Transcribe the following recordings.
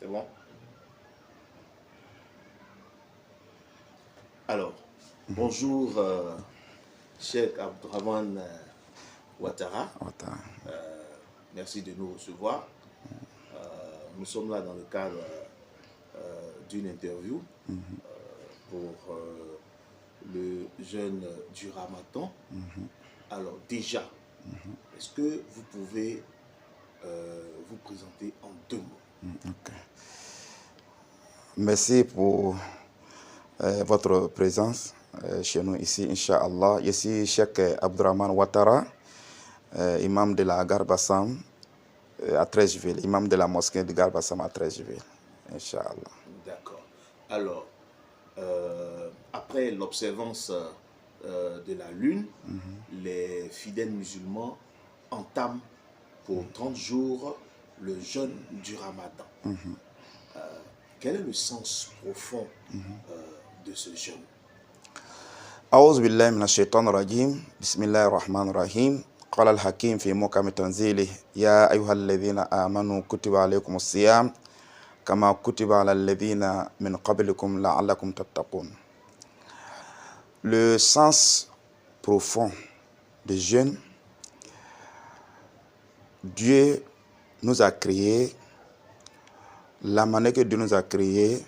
C'est bon? Alors, bonjour, Cheikh Abdourahmane Ouattara. Merci de nous recevoir. Nous sommes là dans le cadre d'une interview pour le jeûne du Ramadan. Alors déjà, est-ce que vous pouvez vous présenter en 2 mots? Merci pour votre présence chez nous ici, Inch'Allah. Je suis Cheikh Abdourahmane Ouattara, imam de la Gare Bassam à Treichville, imam de la mosquée de Gare Bassam à Treichville, Inch'Allah. D'accord. Alors, après l'observance de la lune, les fidèles musulmans entament pour 30 jours le jeûne du Ramadan. Quel est le sens profond de ce jeûne? أعوذ بالله من الشيطان الرجيم بسم الله الرحمن الرحيم قال الحكيم في محكم تنزيله يا أيها الذين آمنوا كتب عليكم الصيام كما كتب على الذين من قبلكم لعلكم تتقون. Le sens profond du jeûne, Dieu nous a créés, la manière que Dieu nous a créés,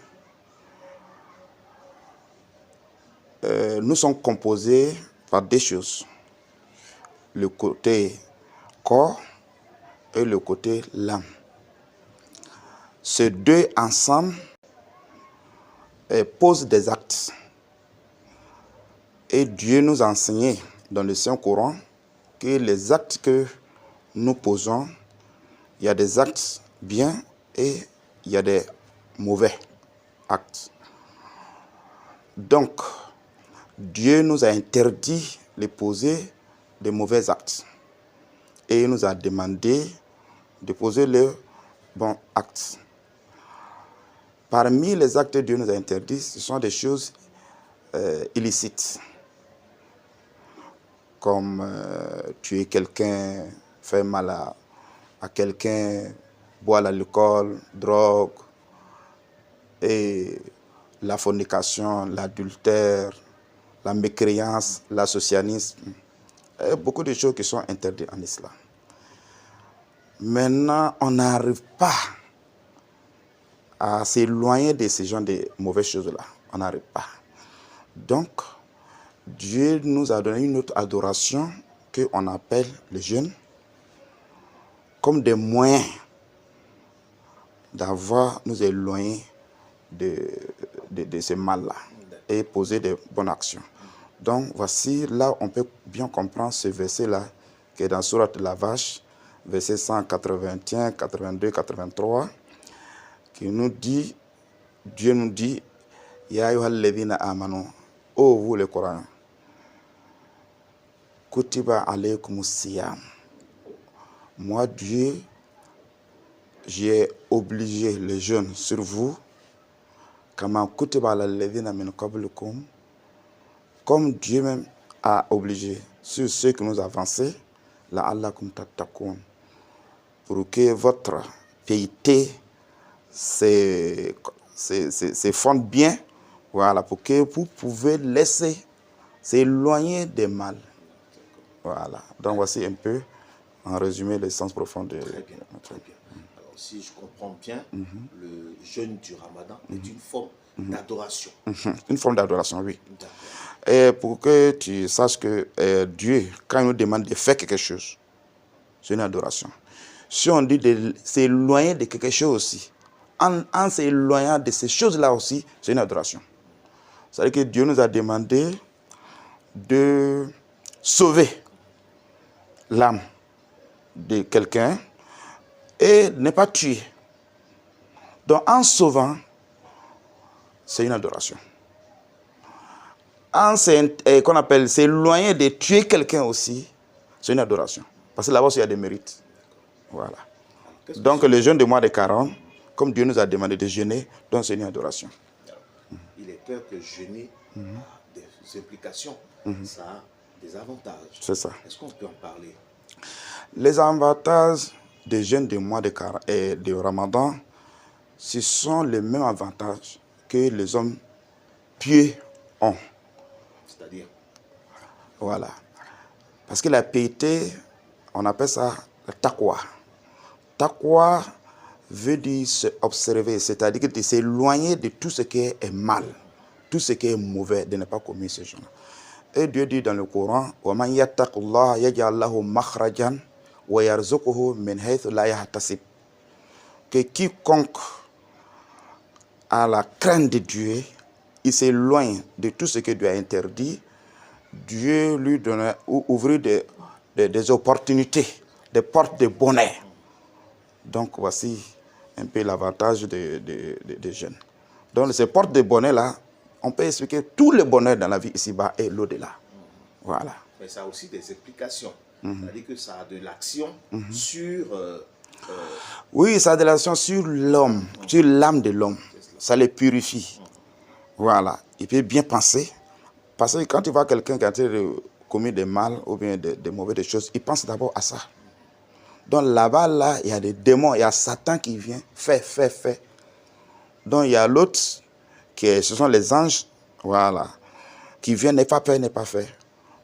nous sommes composés par 2 choses, le côté corps et le côté l'âme. Ces 2 ensemble posent des actes. Et Dieu nous a enseigné dans le Saint-Coran que les actes que nous posons, il y a des actes bien et il y a des mauvais actes. Donc, Dieu nous a interdit de poser de mauvais actes. Et il nous a demandé de poser les bons actes. Parmi les actes que Dieu nous a interdits, ce sont des choses illicites. Comme tuer quelqu'un, faire mal à quelqu'un, boire l'alcool, drogue, et la fornication, l'adultère, la mécréance, l'associanisme, beaucoup de choses qui sont interdites en islam. Maintenant, on n'arrive pas à s'éloigner de ces genres de mauvaises choses-là. On n'arrive pas. Donc, Dieu nous a donné une autre adoration qu'on appelle le jeûne, comme des moyens d'avoir nous éloigner de ce mal-là et poser de bonnes actions. Donc, voici, là, on peut bien comprendre ce verset-là, qui est dans Sourate de la Vache, verset 181, 82, 83, qui nous dit, Dieu nous dit, Ya ayyuhal ladhina amanu, ô vous les Corans, Kutiba alaykumus siyam. Moi, Dieu, j'ai obligé le jeûne sur vous, Kama kutiba ala alladhina min qablikum, comme Dieu même a obligé sur ceux que nous avançons, la'allakum tattaqun, pour que votre piété se fonde bien, voilà, pour que vous pouvez laisser s'éloigner des mal. Voilà. Donc voici un peu, en résumé, le sens profond de... Très bien, très bien. Alors, si je comprends bien, le jeûne du Ramadan est une forme d'adoration. Une forme d'adoration, oui. Et pour que tu saches que Dieu, quand il nous demande de faire quelque chose, c'est une adoration. Si on dit de s'éloigner de quelque chose aussi, en s'éloignant de ces choses-là aussi, c'est une adoration. C'est-à-dire que Dieu nous a demandé de sauver l'âme de quelqu'un et ne pas tuer. Donc en sauvant, c'est une adoration. Qu'on appelle s'éloigner de tuer quelqu'un aussi, c'est une adoration. Parce que là-bas, il y a des mérites. Voilà. Donc le jeûne de mois de carême, comme Dieu nous a demandé de jeûner, donc c'est une adoration. Il est clair que jeûner a des implications, ça a des avantages. C'est ça. Est-ce qu'on peut en parler? Les avantages des jeûnes de mois de Ramadan, ce sont les mêmes avantages que les hommes pieux ont. C'est-à-dire? Voilà. Parce que la piété, on appelle ça le taqwa. Taqwa veut dire se observer, c'est-à-dire de s'éloigner de tout ce qui est mal, tout ce qui est mauvais, de ne pas commettre ce genre. Et Dieu dit dans le Coran, وَمَنْ يَتَّقُ اللَّهَ يَجْعَلْ لَهُ مَخْرَجًا وَيَرْزُقْهُ مِنْ حَيْثُ لَا يَحْتَسِبُ. Que quiconque a la crainte de Dieu, il s'éloigne de tout ce que Dieu a interdit, Dieu lui donne, ouvrir des opportunités, des portes de bonheur. Donc voici un peu l'avantage des jeunes. Donc ces portes de bonheur-là, on peut expliquer tout le bonheur dans la vie ici-bas et l'au-delà. Voilà. Mais ça a aussi des explications. C'est-à-dire que ça a de l'action sur... Oui, ça a de l'action sur l'homme, sur l'âme de l'homme. Ça le purifie. Voilà. Il peut bien penser. Parce que quand tu vois quelqu'un qui a commis des mal ou bien des mauvaises choses, il pense d'abord à ça. Donc là-bas, là, il y a des démons, il y a Satan qui vient, fait. Donc il y a l'autre, ce sont les anges, voilà, qui viennent, n'est pas fait.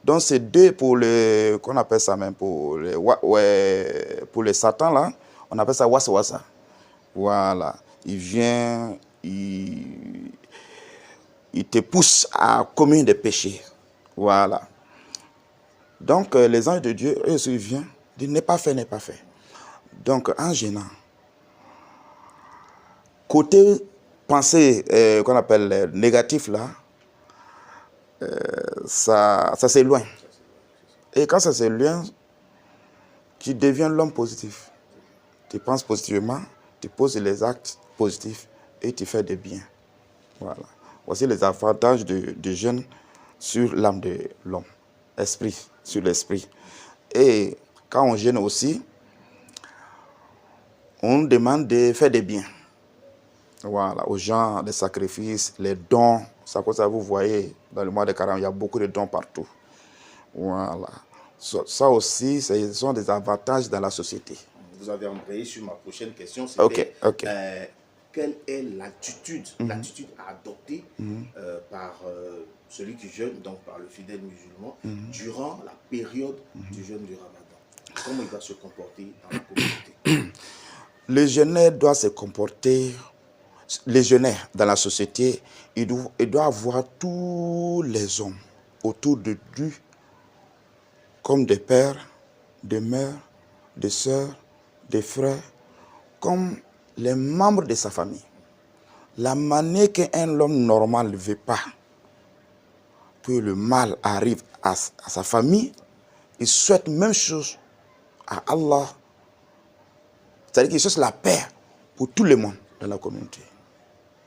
Donc c'est deux pour les, qu'on appelle ça même, pour les Satan là, on appelle ça wasa. Voilà, il vient, il te pousse à commettre des péchés. Voilà. Donc les anges de Dieu, eux, ils viennent, disent n'est pas fait. Donc en gênant, côté pensée qu'on appelle négatif là, ça s'éloigne. Et quand ça s'éloigne, tu deviens l'homme positif. Tu penses positivement, tu poses les actes positifs et tu fais des biens. Voilà. Voici les avantages du jeûne sur l'âme de l'homme. Esprit, sur l'esprit. Et quand on jeûne aussi, on demande de faire des biens. Voilà, aux gens, des sacrifices, les dons. Ça, vous voyez, dans le mois de Carême, il y a beaucoup de dons partout. Voilà. Ça aussi, ce sont des avantages dans la société. Vous avez embrayé sur ma prochaine question. C'était quelle est l'attitude à adopter par celui qui jeûne, donc par le fidèle musulman, durant la période du jeûne du Ramadan? Comment il doit se comporter dans la communauté? Le jeûneur doit se comporter, les jeûneurs dans la société, il doit avoir tous les hommes autour de lui, comme des pères, des mères, des sœurs, des frères, comme les membres de sa famille. La manière qu'un homme normal ne veut pas que le mal arrive à sa famille, il souhaite la même chose à Allah. C'est-à-dire qu'il cherche la paix pour tout le monde dans la communauté.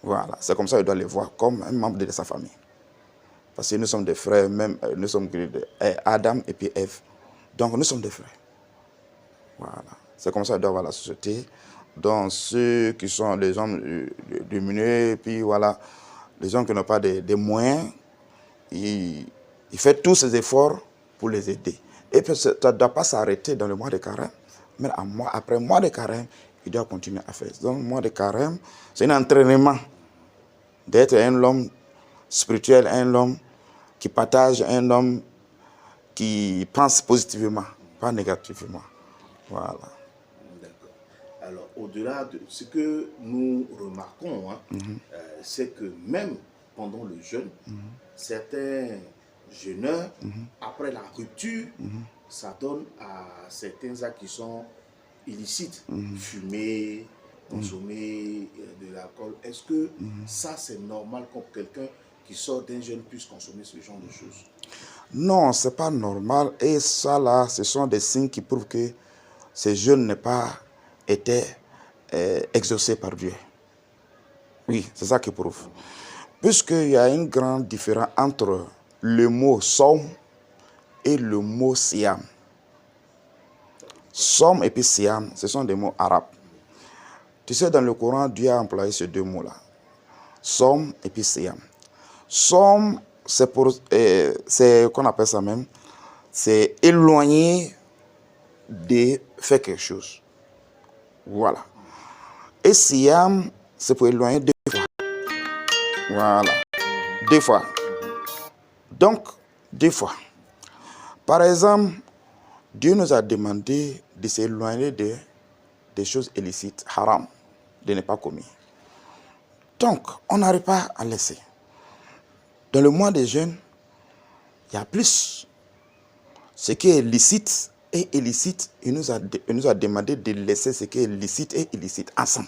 Voilà, c'est comme ça qu'il doit les voir comme un membre de sa famille. Parce que nous sommes des frères, même nous sommes Adam et puis Ève. Donc nous sommes des frères. Voilà, c'est comme ça qu'il doit voir la société. Donc ceux qui sont les hommes diminués, puis voilà, les gens qui n'ont pas de moyens, il fait tous ses efforts pour les aider. Et puis ça ne doit pas s'arrêter dans le mois de Carême, mais après le mois de Carême, il doit continuer à faire. Donc le mois de Carême, c'est un entraînement d'être un homme spirituel, un homme qui partage, un homme qui pense positivement, pas négativement. Voilà. D'accord. Alors, au-delà de ce que nous remarquons, c'est que même pendant le jeûne, certains jeûneurs, après la rupture, s'adonnent à certains actes qui sont illicites. Fumer, consommer de l'alcool. Est-ce que ça, c'est normal quand quelqu'un qui sort d'un jeûne puisse consommer ce genre de choses? Non, ce n'est pas normal. Et ça, là, ce sont des signes qui prouvent que ce jeûne n'a pas été exaucé par Dieu. Oui, c'est ça qui prouve. Puisqu'il y a une grande différence entre le mot Sawm et le mot Siyam. Sawm et puis Siyam, ce sont des mots arabes. Tu sais, dans le Coran, Dieu a employé ces deux mots-là. Sawm et puis Siyam. Sawm, c'est qu'on appelle ça même, c'est éloigner de faire quelque chose. Voilà. Et Siyam, c'est pour éloigner 2 fois. Voilà. 2 fois. Donc, 2 fois. Par exemple, Dieu nous a demandé de s'éloigner des choses illicites, haram, de ne pas commettre. Donc, on n'arrive pas à laisser. Dans le mois des jeûnes, il y a plus. Ce qui est licite et illicite, il nous a demandé de laisser ce qui est licite et illicite ensemble.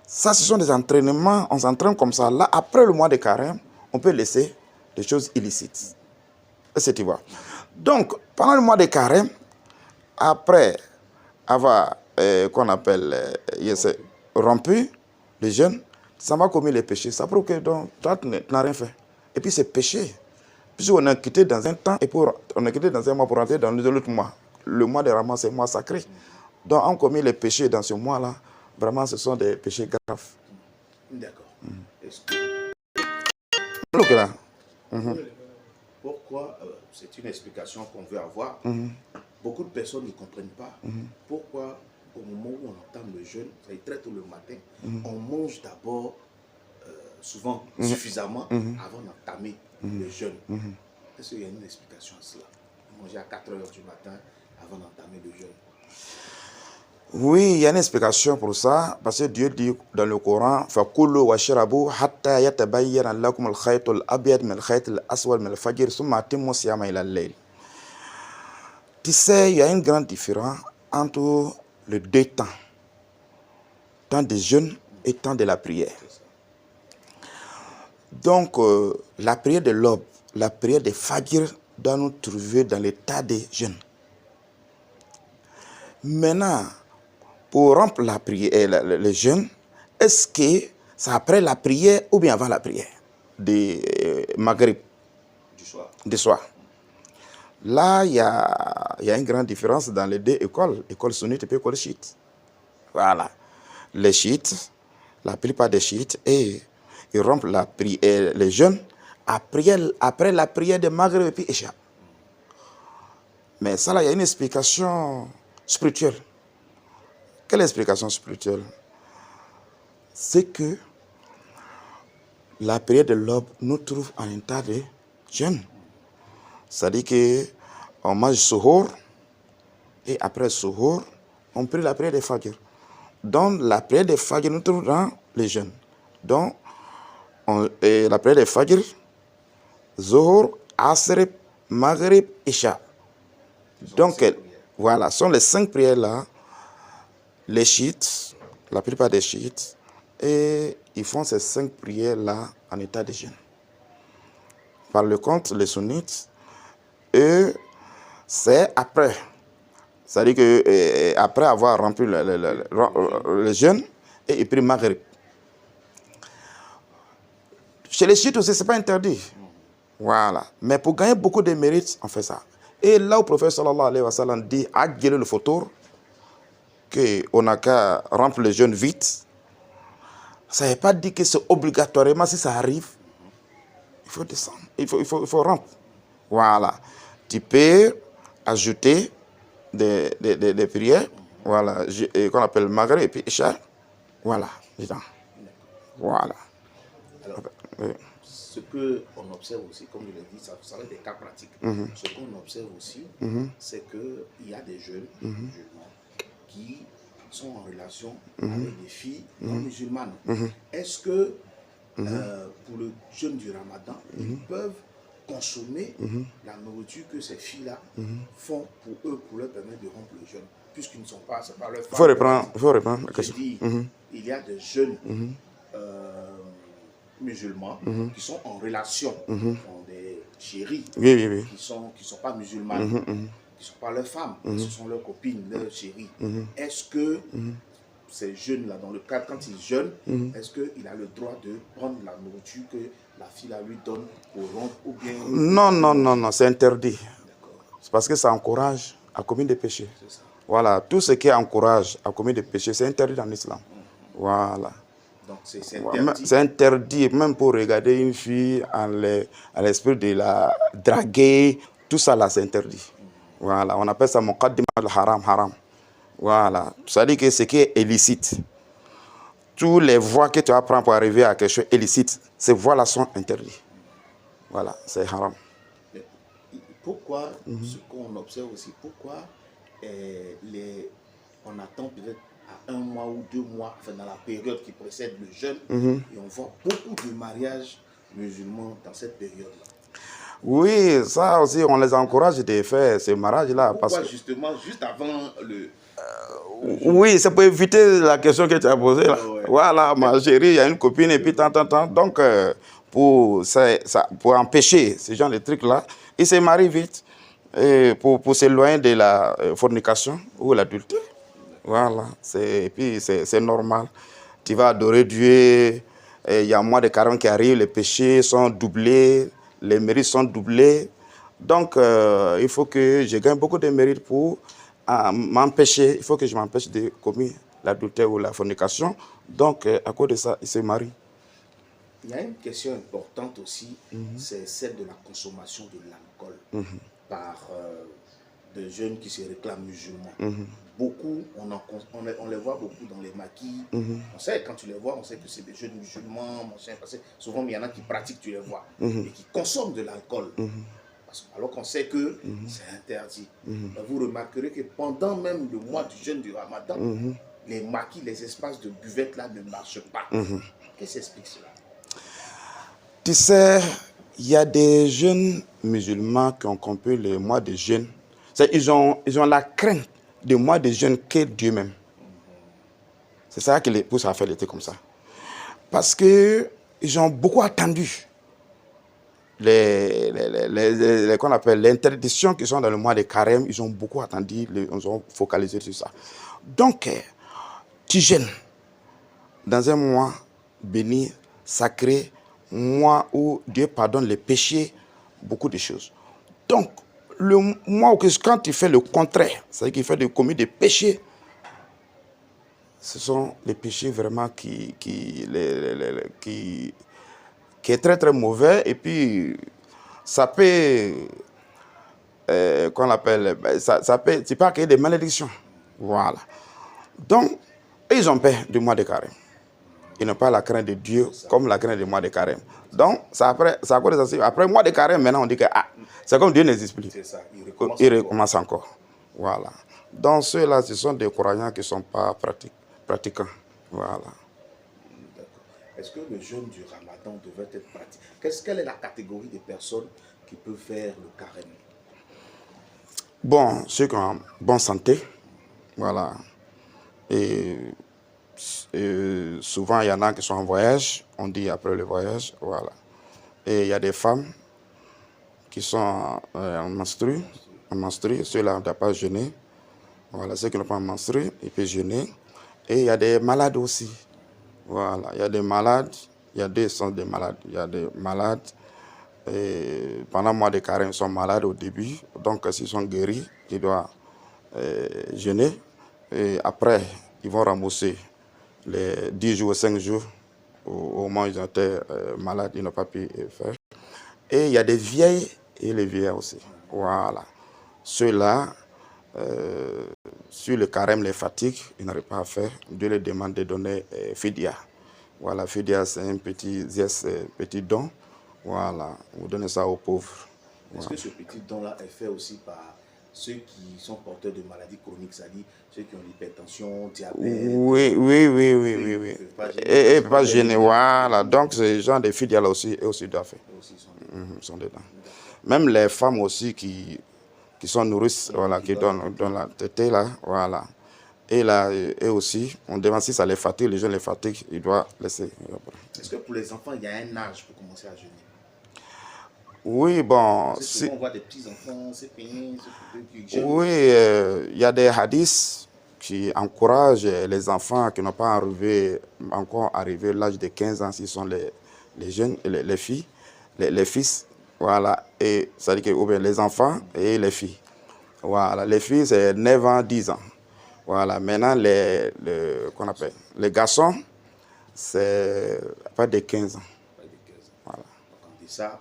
Ça, ce sont des entraînements, on s'entraîne comme ça. Là, après le mois de carême, on peut laisser des choses illicites. Est-ce que tu vois? Donc, pendant le mois de carême, après avoir, qu'on appelle, rompu le jeûne, ça va commettre les péchés. Ça prouve que donc, toi, tu n'as rien fait. Et puis, c'est péché. Puisqu'on a quitté dans un temps et on a quitté dans un mois pour rentrer dans l'autre mois. Le mois de Ramadan, c'est un mois sacré. Donc, on commet les péchés dans ce mois-là. Vraiment, ce sont des péchés graves. D'accord. Pourquoi, c'est une explication qu'on veut avoir, beaucoup de personnes ne comprennent pas pourquoi au moment où on entame le jeûne, ça est très tôt le matin, on mange d'abord souvent suffisamment avant d'entamer le jeûne. Est-ce qu'il y a une explication à cela? Manger à 4 heures du matin avant d'entamer le jeûne. Oui, il y a une explication pour ça, parce que Dieu dit dans le Coran, فَكُلُوا وَاشْرَبُوا حَتَّى يَتَبَيَّنَ لَكُمُ الْخَيْطُ الْأَبْيَضُ مِنَ الْخَيْطِ الْأَسْوَدِ مِنَ الْفَجْرِ ثُمَّ أَتِمُّوا الصِّيَامَ إِلَى اللَّيْلِ. Tu sais, il y a une grande différence entre les 2 temps. Temps de jeûne et temps de la prière. Donc, la prière de l'aube, la prière de Fajr doit nous trouver dans l'état de jeûne. Maintenant, pour rompre la prière, le jeûne, est-ce que c'est après la prière ou bien avant la prière de Maghrib? Du soir. Là, il y a une grande différence dans les 2 écoles, école sunnite et école chiite. Voilà. Les chiites, la plupart des chiites, ils rompent la prière, le jeûne après la prière de Maghrib et puis Isha. Mais ça, là, il y a une explication spirituelle. Quelle explication spirituelle? C'est que la prière de l'aube nous trouve en état de jeûne. C'est-à-dire qu'on mange suhour et après suhour, on prie la prière de Fajr. Donc la prière de Fajr nous trouve dans le jeûne. Donc la prière de Fajr, Zuhur, Asr, Maghrib, Isha. Donc voilà, ce sont les 5 prières-là. Les chiites, la plupart des chiites, et ils font ces 5 prières-là en état de jeûne. Par le contre, les sunnites, eux, c'est après. C'est-à-dire qu'après avoir rempli le jeûne, et ils prient Maghrib. Chez les chiites aussi, ce n'est pas interdit. Voilà. Mais pour gagner beaucoup de mérites, on fait ça. Et là où le prophète sallallahu alayhi wa sallam dit « Adjele le photo », qu'on n'a qu'à remplir le jeûne vite, ça ne veut pas dire que c'est obligatoirement, si ça arrive, il faut descendre, il faut rompre. Voilà. Tu peux ajouter des prières, voilà, qu'on appelle Maghrib et puis Isha, voilà, dedans. Voilà. Alors, ce qu'on observe aussi, comme je l'ai dit, ça va être des cas pratiques. Ce qu'on observe aussi, c'est qu'il y a des jeunes musulmans qui sont en relation avec des filles non musulmanes. Est-ce que pour le jeûne du Ramadan, ils peuvent consommer la nourriture que ces filles-là font pour eux, pour leur permettre de rompre le jeûne, puisqu'ils ne sont pas, c'est pas leur femme. Il faut reprendre. Je dis, il y a des jeunes musulmans qui sont en relation, qui ont des chéris, qui sont pas musulmanes, qui ne sont pas leurs femmes, ce sont leurs copines, leurs chéris. Est-ce que ces jeunes-là, dans le cas quand ils jeûnent, est-ce qu'il a le droit de prendre la nourriture que la fille là lui donne pour rompre ou bien... Non, c'est interdit. C'est parce que ça encourage à commettre des péchés. Voilà, tout ce qui encourage à commettre des péchés, c'est interdit dans l'islam. Voilà. Donc c'est interdit. C'est interdit, même pour regarder une fille à l'esprit de la draguer, tout ça là, c'est interdit. Voilà, on appelle ça muqaddima al-haram, haram. Voilà, ça dit que ce qui est illicite. toutes les voies que tu vas prendre pour arriver à quelque chose illicite, ces voies-là sont interdites. Voilà, c'est haram. Mais pourquoi, ce qu'on observe aussi, pourquoi on attend peut-être à 1 mois ou 2 mois, enfin dans la période qui précède le jeûne, et on voit beaucoup de mariages musulmans dans cette période-là. Oui, ça aussi, on les encourage de faire ces mariages-là. Pourquoi justement, juste avant le... Oui, c'est pour éviter la question que tu as posée là. Ouais. Voilà, ma chérie, il y a une copine et puis tant. Donc, pour empêcher ce genre de trucs-là, ils se marient vite pour s'éloigner de la fornication ou l'adultère. Voilà, et puis c'est normal. Tu vas adorer Dieu, il y a un mois de carême qui arrive, les péchés sont doublés, les mérites sont doublés. Donc, il faut que je gagne beaucoup de mérites pour m'empêcher, il faut que je m'empêche de commettre l'adultère ou la fornication. Donc, à cause de ça, ils se marient. Il y a une question importante aussi, c'est celle de la consommation de l'alcool par des jeunes qui se réclament musulmans. Beaucoup, on les voit beaucoup dans les maquis. On sait, quand tu les vois, on sait que c'est des jeunes musulmans, parce que souvent il y en a qui pratiquent, tu les vois, et qui consomment de l'alcool. Alors qu'on sait que c'est interdit. Vous remarquerez que pendant même le mois du jeûne du Ramadan, les maquis, les espaces de buvette là ne marchent pas. Qu'est-ce qui explique cela? Tu sais, il y a des jeunes musulmans qui ont compris le mois de jeûne. Ils ont la crainte du mois de jeûne que Dieu même. C'est ça qui les pousse à faire l'été comme ça. Parce qu'ils ont beaucoup attendu qu'on appelle l'interdiction qui sont dans le mois de carême. Ils ont beaucoup attendu, ils ont focalisé sur ça. Donc, tu jeûnes dans un mois béni, sacré, mois où Dieu pardonne les péchés, beaucoup de choses. Donc, le mois où quand tu fais le contraire, c'est-à-dire qu'il fait commis des péchés, ce sont les péchés vraiment qui est très très mauvais, et puis ça peut, qu'on appelle, tu peux accueillir des malédictions. Voilà. Donc, ils ont peur du mois de carême. Ils n'ont pas la crainte de Dieu comme la crainte du mois de carême. Donc, après le mois de carême, maintenant on dit que c'est comme Dieu n'existe plus. C'est ça, Il recommence encore. Voilà. Donc, ceux-là, ce sont des croyants qui ne sont pas pratiquants. Voilà. Est-ce que le jeûne du Ramadan devait être pratiqué? Quelle est la catégorie des personnes qui peuvent faire le carême? Bon, ceux qui ont bonne santé, voilà. Et souvent, il y en a qui sont en voyage, on dit après le voyage, voilà. Et il y a des femmes qui sont en menstru, ceux-là ne doivent pas jeûner. Voilà, ceux qui n'ont pas menstrué, ils peuvent jeûner. Et il y a des malades aussi. Voilà, il y a des malades, il y a deux sortes de malades. Il y a des malades, et pendant le mois de carême, ils sont malades au début. Donc, s'ils sont guéris, ils doivent jeûner. Et après, ils vont rembourser les 10 jours, 5 jours, au moment où ils étaient malades, ils n'ont pas pu faire. Et il y a des vieilles et les vieillards aussi. Voilà. Ceux-là, sur le carême, les fatigues, ils n'arrivent pas à faire. Dieu les demande de donner fidia. Voilà, fidia, c'est un petit don. Voilà, vous donnez ça aux pauvres. Est-ce que ce petit don-là est fait aussi par ceux qui sont porteurs de maladies chroniques, c'est-à-dire ceux qui ont l'hypertension, diabète? Oui. Et pas gêner, voilà. Donc, ces gens de fidia là aussi, eux aussi doivent faire. Ils sont dedans. Même les femmes aussi qui sont nourrices, voilà, qui donnent la tétée là, voilà. Et là, eux aussi, on demande si ça les fatigue, les jeunes les fatiguent, ils doivent laisser. Est-ce que pour les enfants, il y a un âge pour commencer à jeûner? Oui, bon. Souvent, on voit des petits-enfants, c'est fini, qui jeûnent. Oui, il y a des hadiths qui encouragent les enfants qui n'ont pas encore arrivé l'âge de 15 ans, s'ils sont les jeunes, les filles, les fils, voilà. Et ça dit que ou bien les enfants et les filles. Voilà, les filles, c'est 9 ans, 10 ans. Voilà, maintenant, qu'on appelle, les garçons, c'est pas de 15 ans. Voilà. Donc, on dit ça,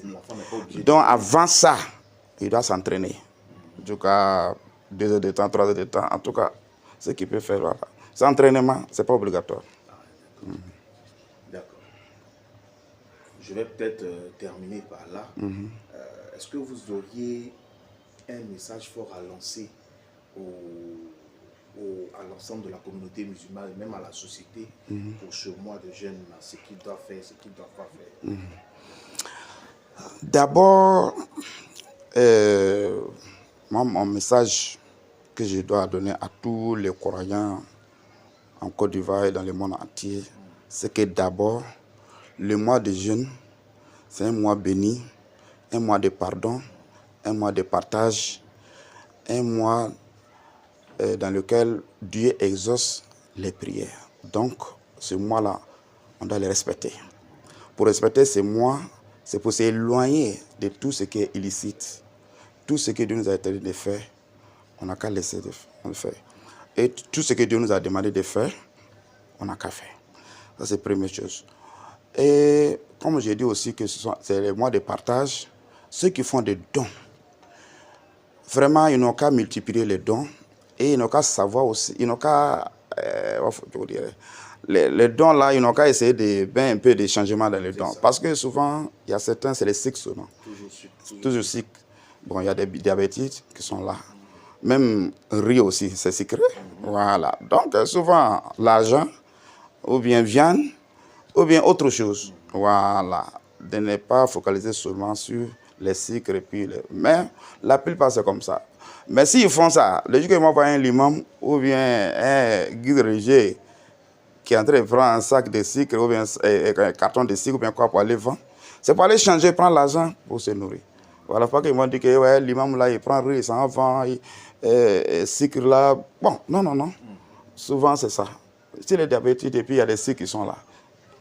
l'enfant n'est pas obligé. Donc, avant ça, il doit s'entraîner. En tout cas, 2 heures de temps, 3 heures de temps. En tout cas, ce qu'il peut faire, voilà. Cet entraînement, ce n'est pas obligatoire. Ah, D'accord. Je vais peut-être terminer par là. Est-ce que vous auriez un message fort à lancer à l'ensemble de la communauté musulmane et même à la société pour ce mois de jeûne, ce qu'ils doivent faire, ce qu'ils ne doivent pas faire? D'abord, moi, mon message que je dois donner à tous les croyants en Côte d'Ivoire et dans le monde entier, c'est que d'abord, le mois de jeûne, c'est un mois béni, un mois de pardon, un mois de partage, un mois dans lequel Dieu exauce les prières. Donc, ce mois-là, on doit le respecter. Pour respecter ce mois, c'est pour s'éloigner de tout ce qui est illicite. Tout ce que Dieu nous a interdit de faire, on n'a qu'à laisser de faire. Et tout ce que Dieu nous a demandé de faire, on n'a qu'à faire. Ça, c'est la première chose. Et comme j'ai dit aussi que c'est le mois de partage, ceux qui font des dons, vraiment, ils n'ont qu'à multiplier les dons et ils n'ont qu'à savoir aussi, ils n'ont qu'à, les dons là, ils n'ont qu'à essayer de faire un peu de changement dans les dons. Parce que souvent, il y a certains, c'est les cycles seulement. Toujours cycle. Bon, il y a des diabétiques qui sont là. Même riz aussi, c'est sucré. Voilà. Donc, souvent, l'argent, ou bien viande, ou bien autre chose. Voilà. De ne pas focaliser seulement sur les sucres et puis mais la plupart c'est comme ça. Mais s'ils font ça, le jour qu'ils m'envoient un limam ou bien un guide religieux qui est en train de prendre un sac de sucre ou bien un carton de sucre ou bien quoi pour aller vendre, c'est pour aller changer, prendre l'argent pour se nourrir. Voilà, pas qu'ils m'ont dit que ouais, l'imam là il prend riz, il s'en vend, sucre là. Bon, non. Souvent c'est ça. Si les diabétiques et puis il y a des sucres qui sont là,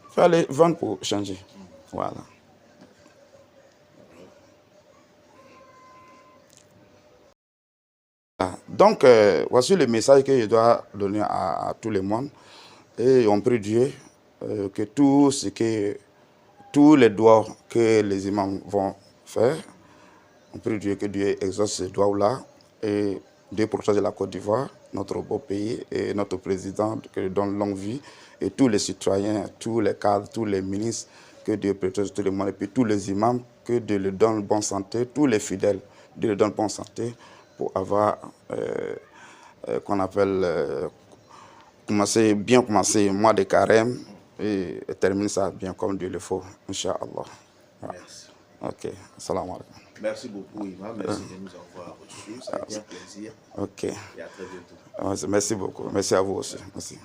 il faut aller vendre pour changer. Voilà. Donc, voici le message que je dois donner à tout le monde. Et on prie Dieu que tous les doigts que les imams vont faire, on prie Dieu que Dieu exauce ces doigts-là et Dieu protège la Côte d'Ivoire, notre beau pays, et notre président, que Dieu donne longue vie, et tous les citoyens, tous les cadres, tous les ministres, que Dieu protège tout le monde, et puis tous les imams, que Dieu leur donne bonne santé, tous les fidèles, Dieu leur donne bonne santé pour avoir, qu'on appelle, bien commencer le mois de carême et terminer ça bien comme Dieu le faut, Inch'Allah. Voilà. Merci. Ok, salam alaikum. Merci beaucoup, Imam. Merci de nous avoir reçus. Ça a été un plaisir. Ok. Et à très bientôt. Merci beaucoup. Merci à vous aussi. Merci.